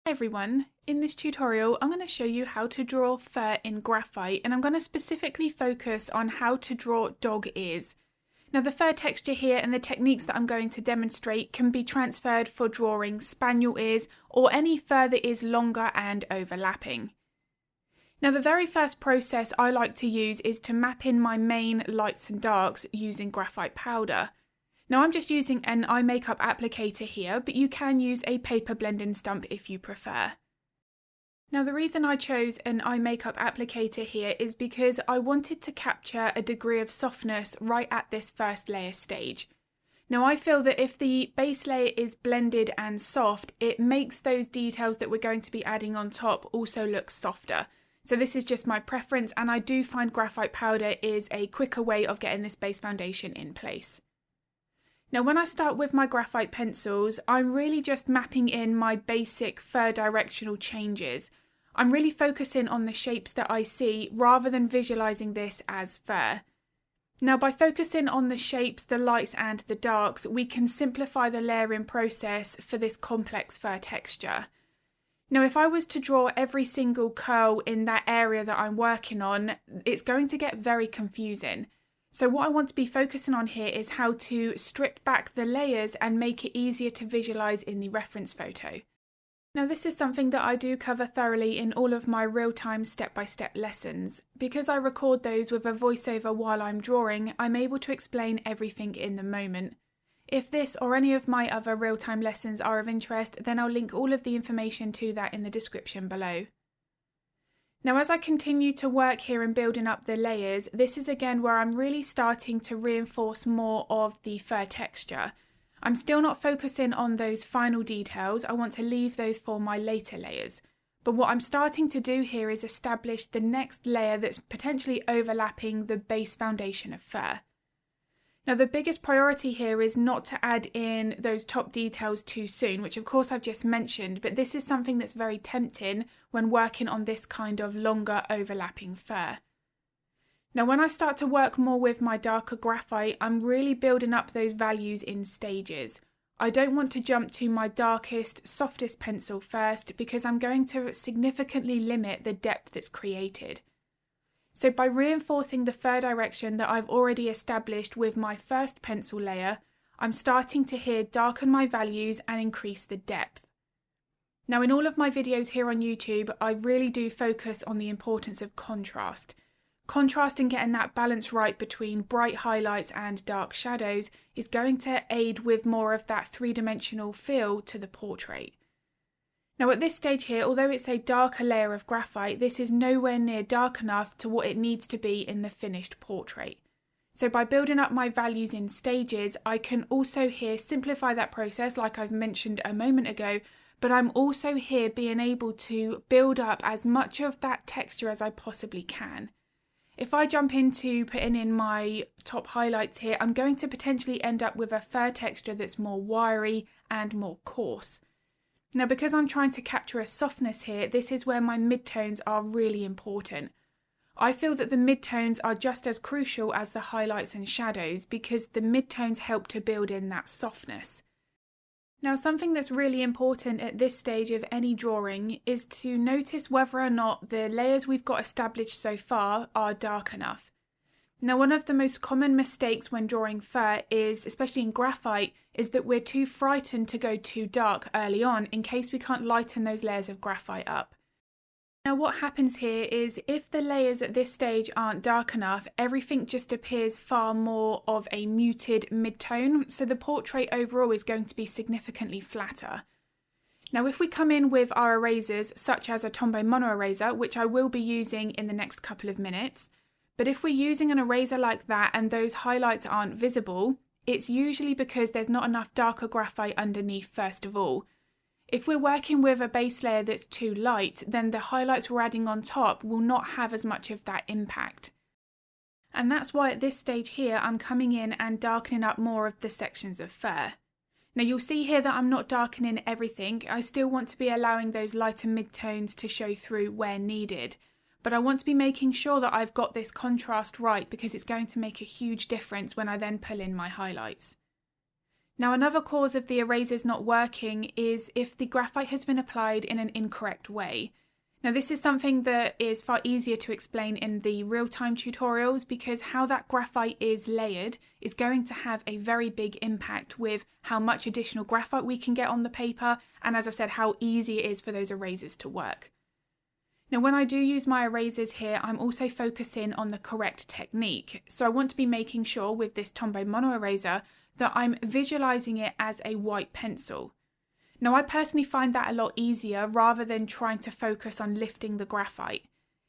Hi everyone, in this tutorial I'm going to show you how to draw fur in graphite, and I'm going to specifically focus on how to draw dog ears. Now the fur texture here and the techniques that I'm going to demonstrate can be transferred for drawing spaniel ears or any fur that is longer and overlapping. Now the very first process I like to use is to map in my main lights and darks using graphite powder. Now I'm just using an eye makeup applicator here, but you can use a paper blending stump if you prefer. Now the reason I chose an eye makeup applicator here is because I wanted to capture a degree of softness right at this first layer stage. Now I feel that if the base layer is blended and soft, it makes those details that we're going to be adding on top also look softer. So this is just my preference, and I do find graphite powder is a quicker way of getting this base foundation in place. Now when I start with my graphite pencils, I'm really just mapping in my basic fur directional changes. I'm really focusing on the shapes that I see rather than visualising this as fur. Now by focusing on the shapes, the lights and the darks, we can simplify the layering process for this complex fur texture. Now if I was to draw every single curl in that area that I'm working on, it's going to get very confusing. So what I want to be focusing on here is how to strip back the layers and make it easier to visualise in the reference photo. Now this is something that I do cover thoroughly in all of my real-time step-by-step lessons. Because I record those with a voiceover while I'm drawing, I'm able to explain everything in the moment. If this or any of my other real-time lessons are of interest, then I'll link all of the information to that in the description below. Now as I continue to work here and building up the layers, this is again where I'm really starting to reinforce more of the fur texture. I'm still not focusing on those final details, I want to leave those for my later layers. But what I'm starting to do here is establish the next layer that's potentially overlapping the base foundation of fur. Now the biggest priority here is not to add in those top details too soon, which of course I've just mentioned, but this is something that's very tempting when working on this kind of longer overlapping fur. Now when I start to work more with my darker graphite, I'm really building up those values in stages. I don't want to jump to my darkest, softest pencil first because I'm going to significantly limit the depth that's created. So by reinforcing the fur direction that I've already established with my first pencil layer, I'm starting to here darken my values and increase the depth. Now in all of my videos here on YouTube, I really do focus on the importance of contrast. Contrast and getting that balance right between bright highlights and dark shadows is going to aid with more of that three-dimensional feel to the portrait. Now at this stage here, although it's a darker layer of graphite, this is nowhere near dark enough to what it needs to be in the finished portrait. So by building up my values in stages, I can also here simplify that process like I've mentioned a moment ago, but I'm also here being able to build up as much of that texture as I possibly can. If I jump into putting in my top highlights here, I'm going to potentially end up with a fur texture that's more wiry and more coarse. Now because I'm trying to capture a softness here, this is where my midtones are really important. I feel that the midtones are just as crucial as the highlights and shadows because the midtones help to build in that softness. Now something that's really important at this stage of any drawing is to notice whether or not the layers we've got established so far are dark enough. Now one of the most common mistakes when drawing fur is, especially in graphite, is that we're too frightened to go too dark early on in case we can't lighten those layers of graphite up. Now what happens here is if the layers at this stage aren't dark enough, everything just appears far more of a muted mid-tone, so the portrait overall is going to be significantly flatter. Now if we come in with our erasers such as a Tombow mono eraser, which I will be using in the next couple of minutes, but if we're using an eraser like that and those highlights aren't visible, it's usually because there's not enough darker graphite underneath first of all. If we're working with a base layer that's too light, then the highlights we're adding on top will not have as much of that impact. And that's why at this stage here I'm coming in and darkening up more of the sections of fur. Now you'll see here that I'm not darkening everything. I still want to be allowing those lighter midtones to show through where needed. But I want to be making sure that I've got this contrast right because it's going to make a huge difference when I then pull in my highlights. Now, another cause of the erasers not working is if the graphite has been applied in an incorrect way. Now, this is something that is far easier to explain in the real-time tutorials, because how that graphite is layered is going to have a very big impact with how much additional graphite we can get on the paper, and as I've said, how easy it is for those erasers to work. Now, when I do use my erasers here, I'm also focusing on the correct technique. So I want to be making sure with this Tombow mono eraser that I'm visualizing it as a white pencil. Now, I personally find that a lot easier rather than trying to focus on lifting the graphite.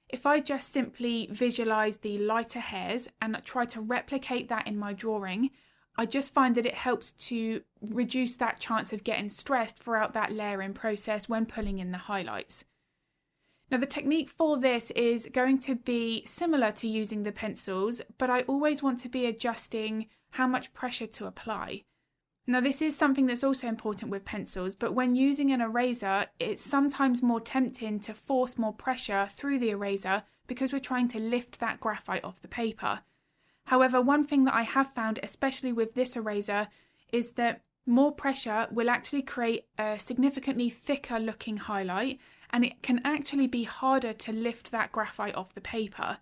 If I just simply visualize the lighter hairs and try to replicate that in my drawing, I just find that it helps to reduce that chance of getting stressed throughout that layering process when pulling in the highlights. Now, the technique for this is going to be similar to using the pencils, but I always want to be adjusting how much pressure to apply. Now, this is something that's also important with pencils, but when using an eraser, it's sometimes more tempting to force more pressure through the eraser because we're trying to lift that graphite off the paper. However, one thing that I have found, especially with this eraser, is that more pressure will actually create a significantly thicker looking highlight, and it can actually be harder to lift that graphite off the paper.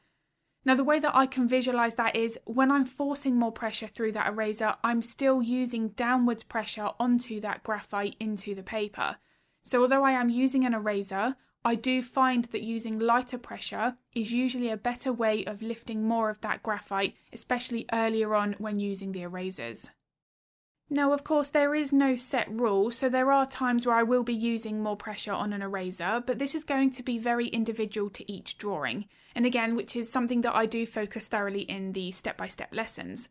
Now, the way that I can visualize that is when I'm forcing more pressure through that eraser, I'm still using downwards pressure onto that graphite into the paper. So although I am using an eraser, I do find that using lighter pressure is usually a better way of lifting more of that graphite, especially earlier on when using the erasers. Now, of course, there is no set rule, so there are times where I will be using more pressure on an eraser, but this is going to be very individual to each drawing, and again, which is something that I do focus thoroughly in the step-by-step lessons.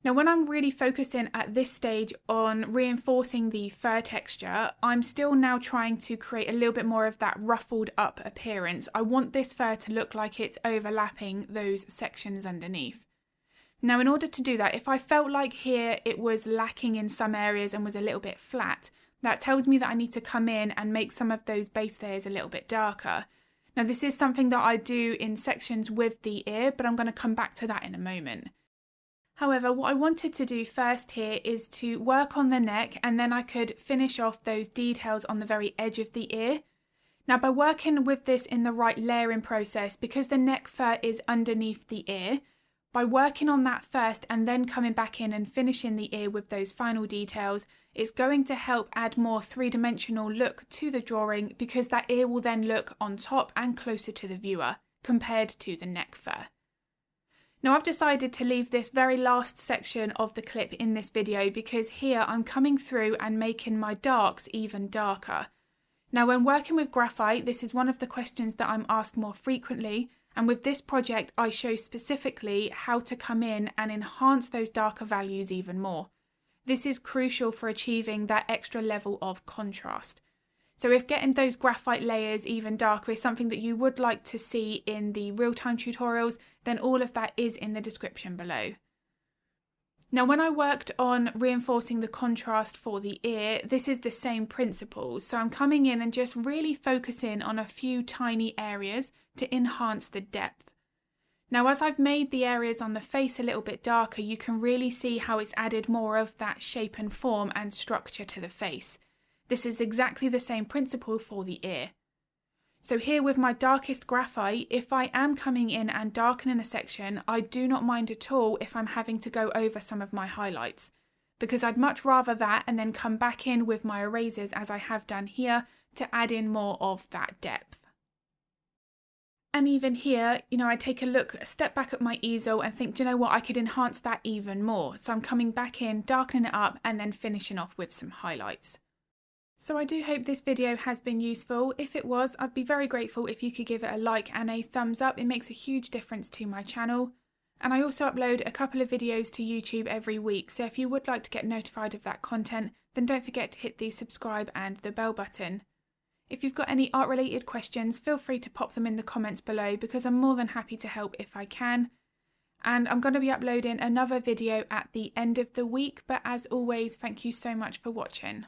Now, when I'm really focusing at this stage on reinforcing the fur texture, I'm still now trying to create a little bit more of that ruffled up appearance. I want this fur to look like it's overlapping those sections underneath. Now, in order to do that, if I felt like here it was lacking in some areas and was a little bit flat, that tells me that I need to come in and make some of those base layers a little bit darker. Now, this is something that I do in sections with the ear, but I'm going to come back to that in a moment. However, what I wanted to do first here is to work on the neck, and then I could finish off those details on the very edge of the ear. Now, by working with this in the right layering process, because the neck fur is underneath the ear, by working on that first and then coming back in and finishing the ear with those final details, it's going to help add more three-dimensional look to the drawing, because that ear will then look on top and closer to the viewer compared to the neck fur. Now, I've decided to leave this very last section of the clip in this video because here I'm coming through and making my darks even darker. Now, when working with graphite, this is one of the questions that I'm asked more frequently, and with this project I show specifically how to come in and enhance those darker values even more. This is crucial for achieving that extra level of contrast. So if getting those graphite layers even darker is something that you would like to see in the real-time tutorials, then all of that is in the description below. Now, when I worked on reinforcing the contrast for the ear, this is the same principle. So I'm coming in and just really focusing on a few tiny areas to enhance the depth. Now, as I've made the areas on the face a little bit darker, you can really see how it's added more of that shape and form and structure to the face. This is exactly the same principle for the ear. So here with my darkest graphite, if I am coming in and darkening a section, I do not mind at all if I'm having to go over some of my highlights, because I'd much rather that and then come back in with my erasers as I have done here to add in more of that depth. And even here, I take a step back at my easel and think, do you know what, I could enhance that even more. So I'm coming back in, darkening it up and then finishing off with some highlights. So I do hope this video has been useful. If it was, I'd be very grateful if you could give it a like and a thumbs up. It makes a huge difference to my channel. And I also upload a couple of videos to YouTube every week, so if you would like to get notified of that content, then don't forget to hit the subscribe and the bell button. If you've got any art related questions, feel free to pop them in the comments below, because I'm more than happy to help if I can. And I'm going to be uploading another video at the end of the week, but as always, thank you so much for watching.